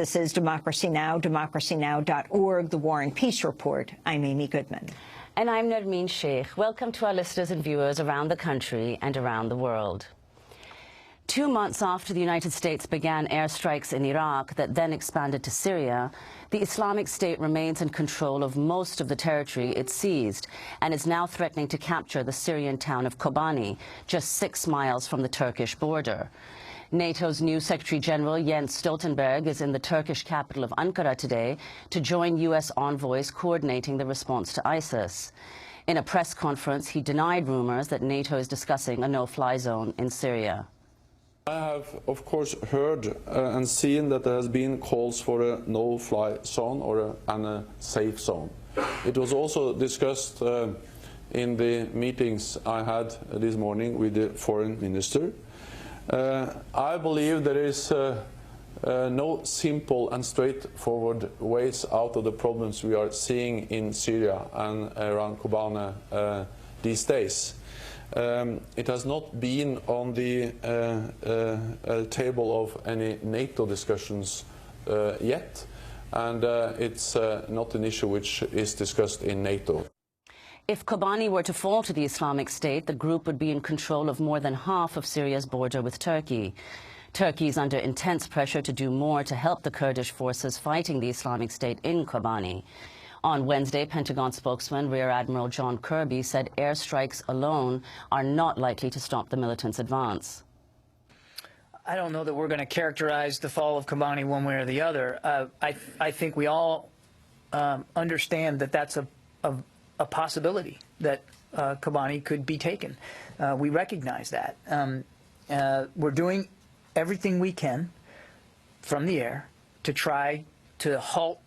This is Democracy Now!, democracynow.org, The War and Peace Report. I'm Amy Goodman. And I'm Nermeen Sheikh. Welcome to our listeners and viewers around the country and around the world. 2 months after the United States began airstrikes in Iraq that then expanded to Syria, the Islamic State remains in control of most of the territory it seized and is now threatening to capture the Syrian town of Kobani, just 6 miles from the Turkish border. NATO's new Secretary General Jens Stoltenberg is in the Turkish capital of Ankara today to join U.S. envoys coordinating the response to ISIS. In a press conference, he denied rumors that NATO is discussing a no-fly zone in Syria. I have, of course, heard and seen that there has been calls for a no-fly zone or a safe zone. It was also discussed in the meetings I had this morning with the foreign minister. I believe there is no simple and straightforward ways out of the problems we are seeing in Syria and around Kobani these days. It has not been on the table of any NATO discussions yet, and it's not an issue which is discussed in NATO. If Kobani were to fall to the Islamic State, the group would be in control of more than half of Syria's border with Turkey. Turkey is under intense pressure to do more to help the Kurdish forces fighting the Islamic State in Kobani. On Wednesday, Pentagon spokesman Rear Admiral John Kirby said airstrikes alone are not likely to stop the militants' advance. I don't know that we're going to characterize the fall of Kobani one way or the other. I think we all understand that that's a possibility, that Kobani could be taken. We recognize that. We're doing everything we can from the air to try to halt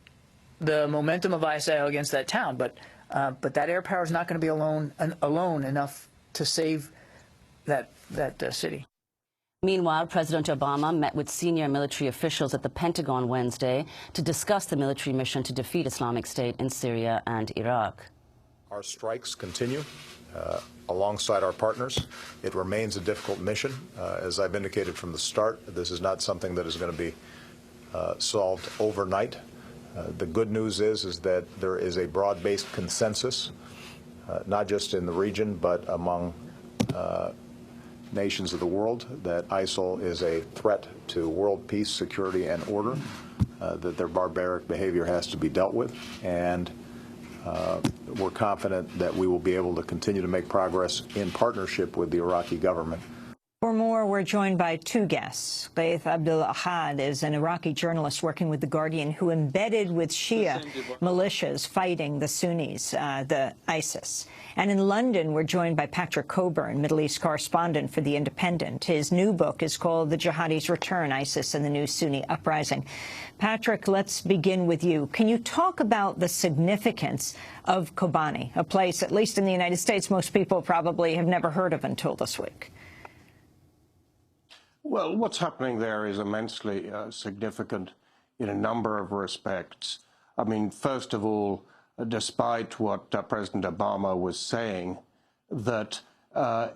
the momentum of ISIL against that town, but that air power is not going to be alone enough to save that city. Meanwhile, President Obama met with senior military officials at the Pentagon Wednesday to discuss the military mission to defeat Islamic State in Syria and Iraq. Our strikes continue alongside our partners. It remains a difficult mission. As I've indicated from the start, this is not something that is going to be solved overnight. The good news is that there is a broad-based consensus, not just in the region, but among nations of the world, that ISIL is a threat to world peace, security, and order, that their barbaric behavior has to be dealt with, and we're confident that we will be able to continue to make progress in partnership with the Iraqi government. For more, we're joined by 2 guests. Ghaith Abdul Ahad is an Iraqi journalist working with The Guardian who embedded with Shia militias fighting the Sunnis, the ISIS. And in London, we're joined by Patrick Coburn, Middle East correspondent for The Independent. His new book is called The Jihadis Return, ISIS and the New Sunni Uprising. Patrick, let's begin with you. Can you talk about the significance of Kobani, a place, at least in the United States, most people probably have never heard of until this week? Well, what's happening there is immensely significant in a number of respects. I mean, first of all, despite what President Obama was saying, that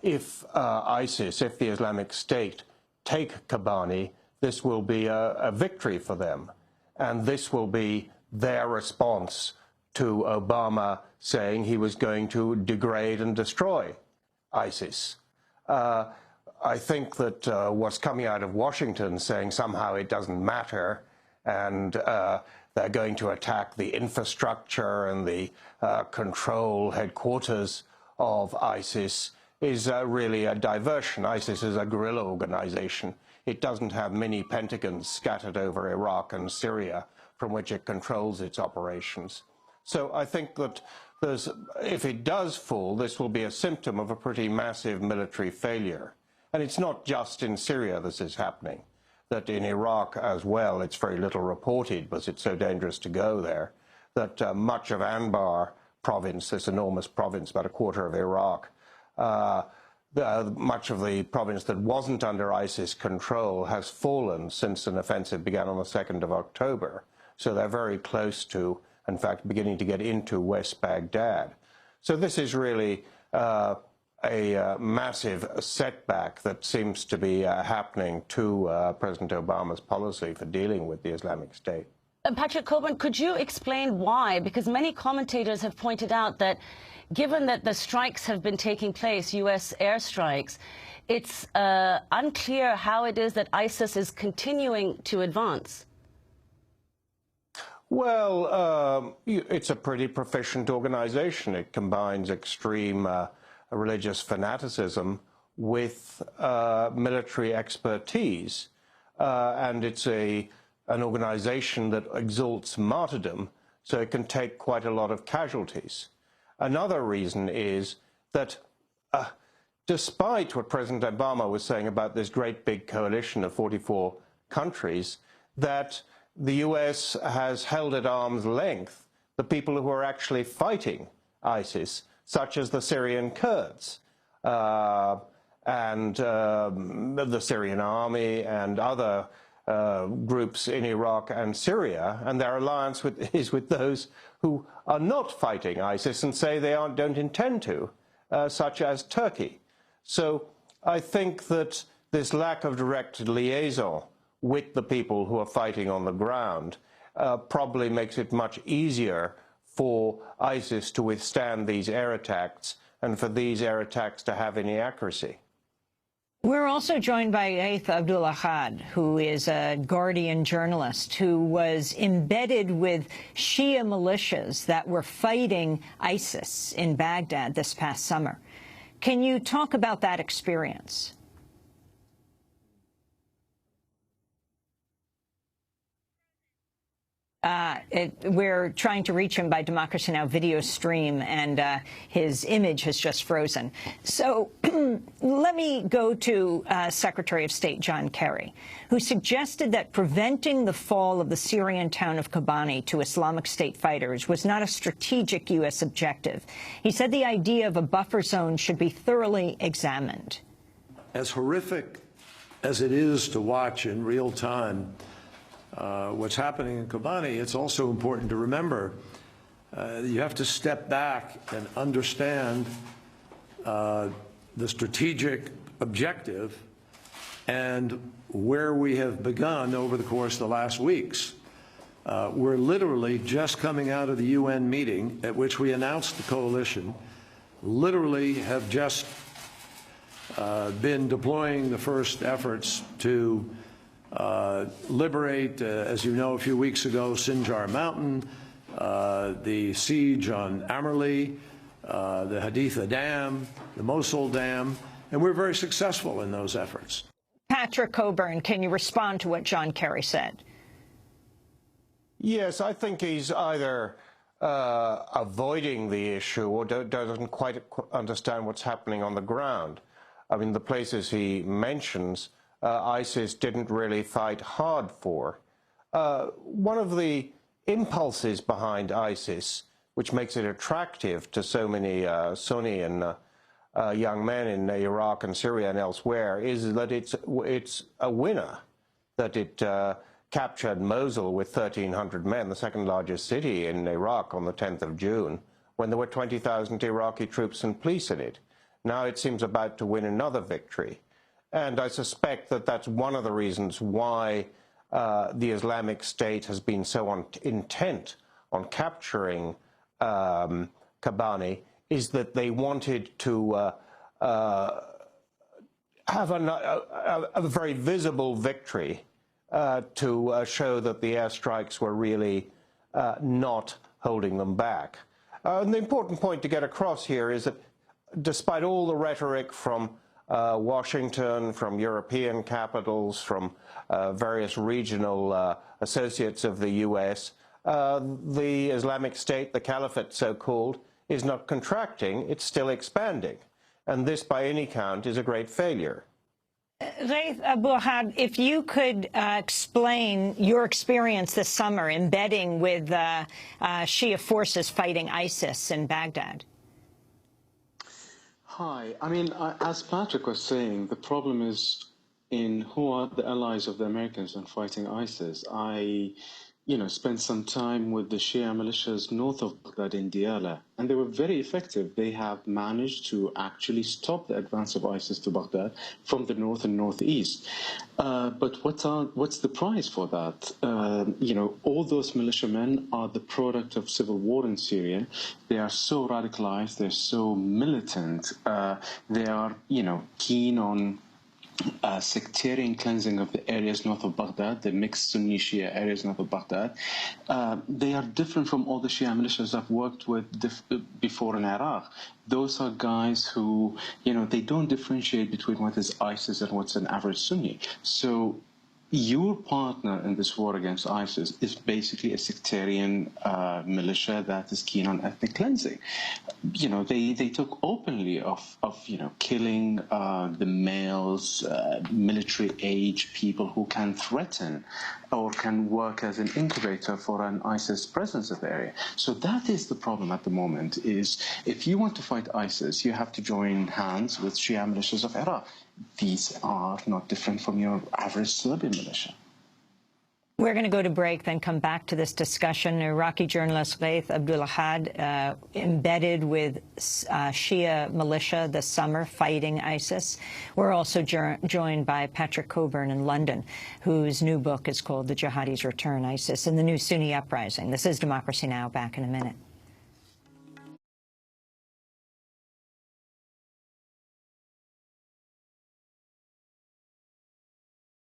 if ISIS, if the Islamic State take Kobani, this will be a victory for them. And this will be their response to Obama saying he was going to degrade and destroy ISIS. I think that what's coming out of Washington saying somehow it doesn't matter and they're going to attack the infrastructure and the control headquarters of ISIS is really a diversion. ISIS is a guerrilla organization. It doesn't have many pentagons scattered over Iraq and Syria from which it controls its operations. So I think that if it does fall, this will be a symptom of a pretty massive military failure. And it's not just in Syria this is happening, that in Iraq as well, it's very little reported because it's so dangerous to go there, that much of Anbar province, this enormous province, about a quarter of Iraq, much of the province that wasn't under ISIS control has fallen since an offensive began on the 2nd of October. So they're very close to, in fact, beginning to get into West Baghdad. So this is really a massive setback that seems to be happening to President Obama's policy for dealing with the Islamic State. Patrick Coburn, could you explain why? Because many commentators have pointed out that given that the strikes have been taking place, U.S. airstrikes, it's unclear how it is that ISIS is continuing to advance. Well, it's a pretty proficient organization. It combines extreme religious fanaticism with military expertise. And it's an organization that exalts martyrdom, so it can take quite a lot of casualties. Another reason is that despite what President Obama was saying about this great big coalition of 44 countries, that the U.S. has held at arm's length the people who are actually fighting ISIS, such as the Syrian Kurds and the Syrian army and other groups in Iraq and Syria, and their alliance is with those who are not fighting ISIS and say they don't intend to, such as Turkey. So I think that this lack of direct liaison with the people who are fighting on the ground probably makes it much easier for ISIS to withstand these air attacks and for these air attacks to have any accuracy. We're also joined by Ghaith Abdul Ahad, who is a Guardian journalist who was embedded with Shia militias that were fighting ISIS in Baghdad this past summer. Can you talk about that experience? We're trying to reach him by Democracy Now! Video stream, and his image has just frozen. So let me go to Secretary of State John Kerry, who suggested that preventing the fall of the Syrian town of Kobani to Islamic State fighters was not a strategic U.S. objective. He said the idea of a buffer zone should be thoroughly examined. As horrific as it is to watch in real time what's happening in Kobani, it's also important to remember you have to step back and understand the strategic objective and where we have begun over the course of the last weeks. We're literally just coming out of the UN meeting at which we announced the coalition, literally have just been deploying the first efforts to liberate, as you know, a few weeks ago, Sinjar Mountain, the siege on Amerli, the Haditha Dam, the Mosul Dam, and we're very successful in those efforts. Patrick Coburn, can you respond to what John Kerry said? Yes, I think he's either avoiding the issue or doesn't quite understand what's happening on the ground. I mean, the places he mentions, ISIS didn't really fight hard for. One of the impulses behind ISIS, which makes it attractive to so many Sunni and young men in Iraq and Syria and elsewhere, is that it's a winner, that it captured Mosul with 1,300 men, the second largest city in Iraq, on the 10th of June, when there were 20,000 Iraqi troops and police in it. Now it seems about to win another victory. And I suspect that that's one of the reasons why the Islamic State has been so intent on capturing Kobani, is that they wanted to have a very visible victory to show that the airstrikes were really not holding them back. And the important point to get across here is that despite all the rhetoric from Washington, from European capitals, from various regional associates of the U.S., the Islamic State, the Caliphate so-called, is not contracting, it's still expanding. And this, by any count, is a great failure. Ghaith Abdul Ahad, if you could explain your experience this summer embedding with Shia forces fighting ISIS in Baghdad. Hi. I mean, as Patrick was saying, the problem is in who are the allies of the Americans in fighting ISIS. I spent some time with the Shia militias north of Baghdad in Diyala, and they were very effective. They have managed to actually stop the advance of ISIS to Baghdad from the north and northeast. But what's the price for that? All those militiamen are the product of civil war in Syria. They are so radicalized. They're so militant. They are, keen on sectarian cleansing of the areas north of Baghdad, the mixed Sunni Shia areas north of Baghdad. They are different from all the Shia militias I've worked with before in Iraq. Those are guys who, they don't differentiate between what is ISIS and what's an average Sunni. So your partner in this war against ISIS is basically a sectarian militia that is keen on ethnic cleansing. They took openly of killing the males, military-age people who can threaten or can work as an incubator for an ISIS presence in the area. So that is the problem at the moment, is if you want to fight ISIS, you have to join hands with Shia militias of Iraq. These are not different from your average Serbian militia. We're going to go to break, then come back to this discussion. Iraqi journalist Ghaith Abdul-Ahad, embedded with Shia militia this summer, fighting ISIS. We're also joined by Patrick Coburn in London, whose new book is called The Jihadis Return, ISIS and the New Sunni Uprising. This is Democracy Now! Back in a minute.